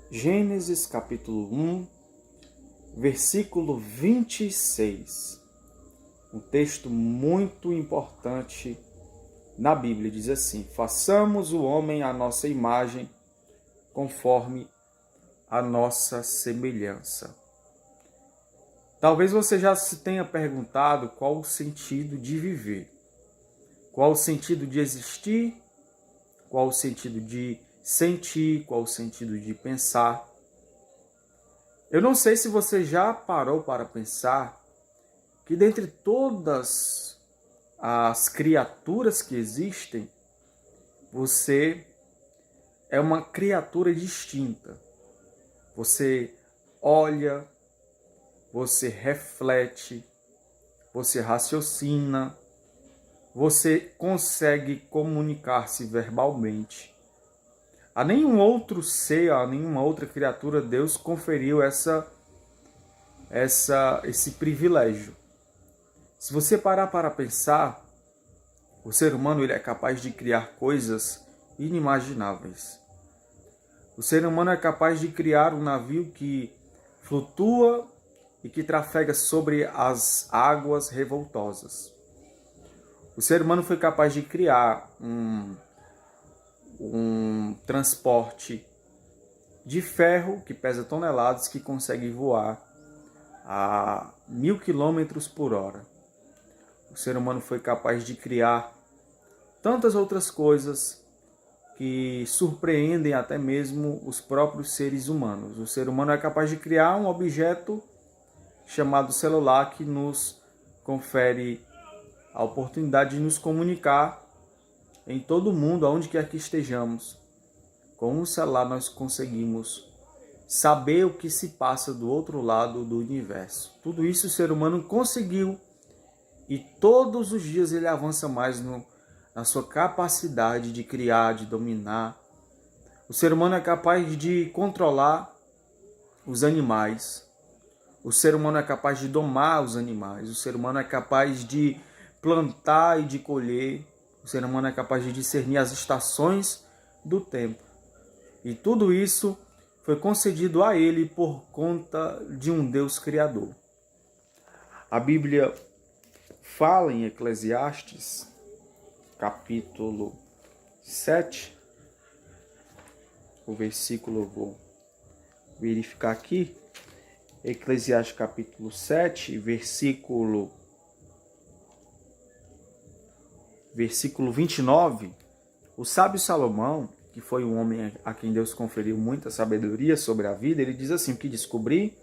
Gênesis capítulo 1, versículo 26. Um texto muito importante na Bíblia. Diz assim: façamos o homem à nossa imagem, conforme a nossa semelhança. Talvez você já se tenha perguntado qual o sentido de viver, qual o sentido de existir, qual o sentido de sentir, qual o sentido de pensar. Eu não sei se você já parou para pensar que dentre todas as criaturas que existem, você é uma criatura distinta. Você olha, você reflete, você raciocina, você consegue comunicar-se verbalmente. A nenhum outro ser, a nenhuma outra criatura, Deus conferiu esse privilégio. Se você parar para pensar, o ser humano ele é capaz de criar coisas inimagináveis. O ser humano é capaz de criar um navio que flutua e que trafega sobre as águas revoltosas. O ser humano foi capaz de criar um transporte de ferro que pesa toneladas, que consegue voar a 1000 km por hora. O ser humano foi capaz de criar tantas outras coisas que surpreendem até mesmo os próprios seres humanos. O ser humano é capaz de criar um objeto chamado celular que nos confere a oportunidade de nos comunicar em todo o mundo, aonde quer que estejamos. Com o celular nós conseguimos saber o que se passa do outro lado do universo. Tudo isso o ser humano conseguiu e todos os dias ele avança mais na sua capacidade de criar, de dominar. O ser humano é capaz de controlar os animais. O ser humano é capaz de domar os animais. O ser humano é capaz de plantar e de colher. O ser humano é capaz de discernir as estações do tempo. E tudo isso foi concedido a ele por conta de um Deus Criador. A Bíblia fala em Eclesiastes, capítulo 7, o versículo eu vou verificar aqui. Eclesiastes capítulo 7, versículo 29, o sábio Salomão, que foi um homem a quem Deus conferiu muita sabedoria sobre a vida, ele diz assim: o que descobri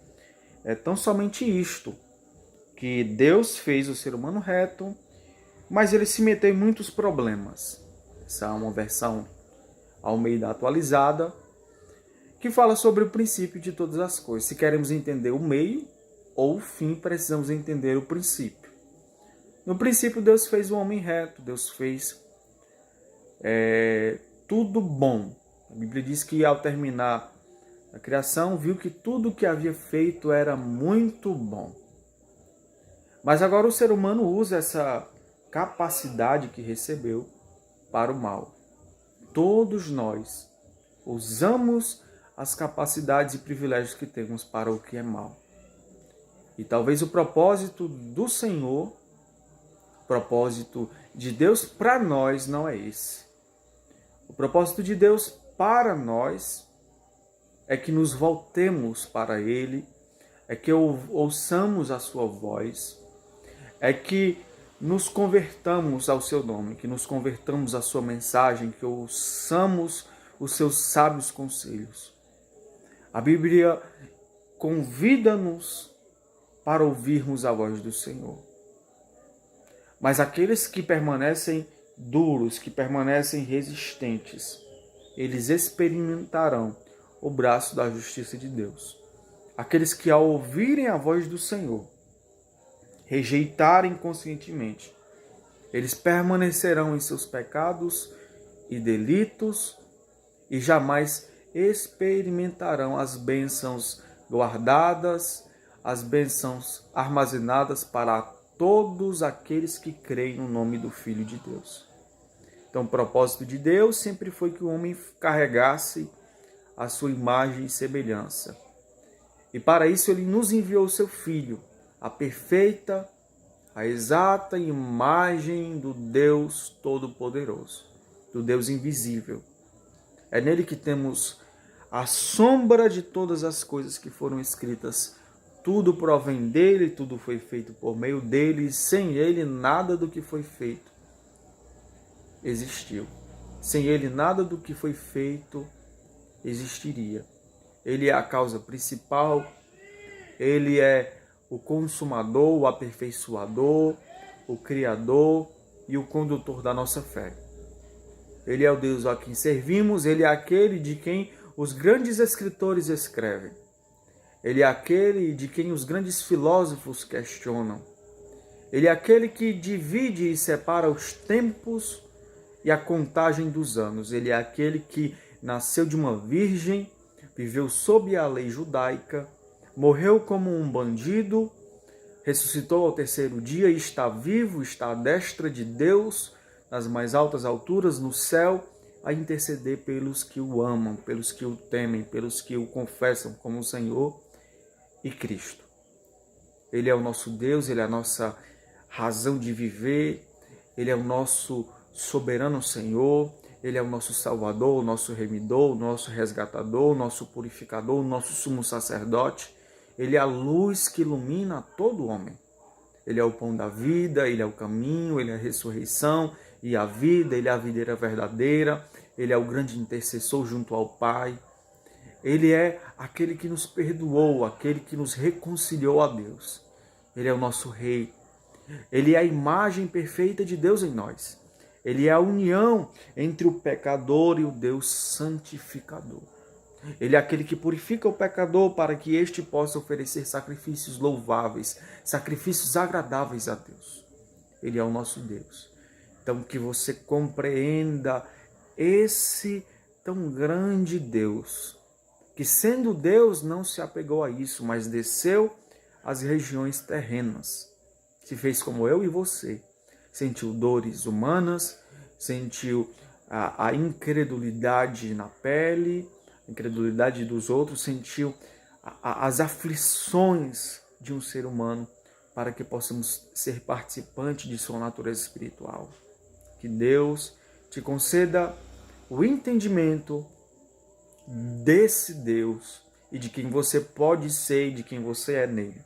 é tão somente isto, que Deus fez o ser humano reto, mas ele se meteu em muitos problemas. Essa é uma versão Almeida atualizada, que fala sobre o princípio de todas as coisas. Se queremos entender o meio ou o fim, precisamos entender o princípio. No princípio, Deus fez o homem reto, Deus fez tudo bom. A Bíblia diz que ao terminar a criação, viu que tudo o que havia feito era muito bom. Mas agora o ser humano usa essa capacidade que recebeu para o mal. Todos nós usamos as capacidades e privilégios que temos para o que é mal. E talvez o propósito do Senhor, o propósito de Deus para nós não é esse. O propósito de Deus para nós é que nos voltemos para Ele, é que ouçamos a sua voz, é que nos convertamos ao seu nome, que nos convertamos à sua mensagem, que ouçamos os seus sábios conselhos. A Bíblia convida-nos para ouvirmos a voz do Senhor. Mas aqueles que permanecem duros, que permanecem resistentes, eles experimentarão o braço da justiça de Deus. Aqueles que ao ouvirem a voz do Senhor, rejeitarem conscientemente, eles permanecerão em seus pecados e delitos e jamais experimentarão as bênçãos guardadas, as bênçãos armazenadas para todos aqueles que creem no nome do Filho de Deus. Então, o propósito de Deus sempre foi que o homem carregasse a sua imagem e semelhança. E para isso ele nos enviou o seu Filho, a perfeita, a exata imagem do Deus Todo-Poderoso, do Deus invisível. É nele que temos a sombra de todas as coisas que foram escritas. Tudo provém dele, tudo foi feito por meio dele, e sem ele nada do que foi feito existiu. Sem ele nada do que foi feito existiria. Ele é a causa principal, ele é o consumador, o aperfeiçoador, o criador e o condutor da nossa fé. Ele é o Deus a quem servimos, ele é aquele de quem os grandes escritores escrevem. Ele é aquele de quem os grandes filósofos questionam. Ele é aquele que divide e separa os tempos e a contagem dos anos. Ele é aquele que nasceu de uma virgem, viveu sob a lei judaica, morreu como um bandido, ressuscitou ao terceiro dia e está vivo, está à destra de Deus, nas mais altas alturas, no céu, a interceder pelos que o amam, pelos que o temem, pelos que o confessam como Senhor e Cristo. Ele é o nosso Deus, ele é a nossa razão de viver, ele é o nosso soberano Senhor, ele é o nosso Salvador, o nosso remidor, o nosso resgatador, o nosso purificador, o nosso sumo sacerdote. Ele é a luz que ilumina todo homem. Ele é o pão da vida, ele é o caminho, ele é a ressurreição e a vida, ele é a videira verdadeira, ele é o grande intercessor junto ao Pai. Ele é aquele que nos perdoou, aquele que nos reconciliou a Deus. Ele é o nosso Rei. Ele é a imagem perfeita de Deus em nós. Ele é a união entre o pecador e o Deus santificador. Ele é aquele que purifica o pecador para que este possa oferecer sacrifícios louváveis, sacrifícios agradáveis a Deus. Ele é o nosso Deus. Então, que você compreenda esse tão grande Deus, que sendo Deus não se apegou a isso, mas desceu às regiões terrenas. Se fez como eu e você. Sentiu dores humanas, sentiu a incredulidade na pele, a incredulidade dos outros, sentiu as aflições de um ser humano para que possamos ser participantes de sua natureza espiritual. Que Deus te conceda o entendimento desse Deus e de quem você pode ser e de quem você é nele.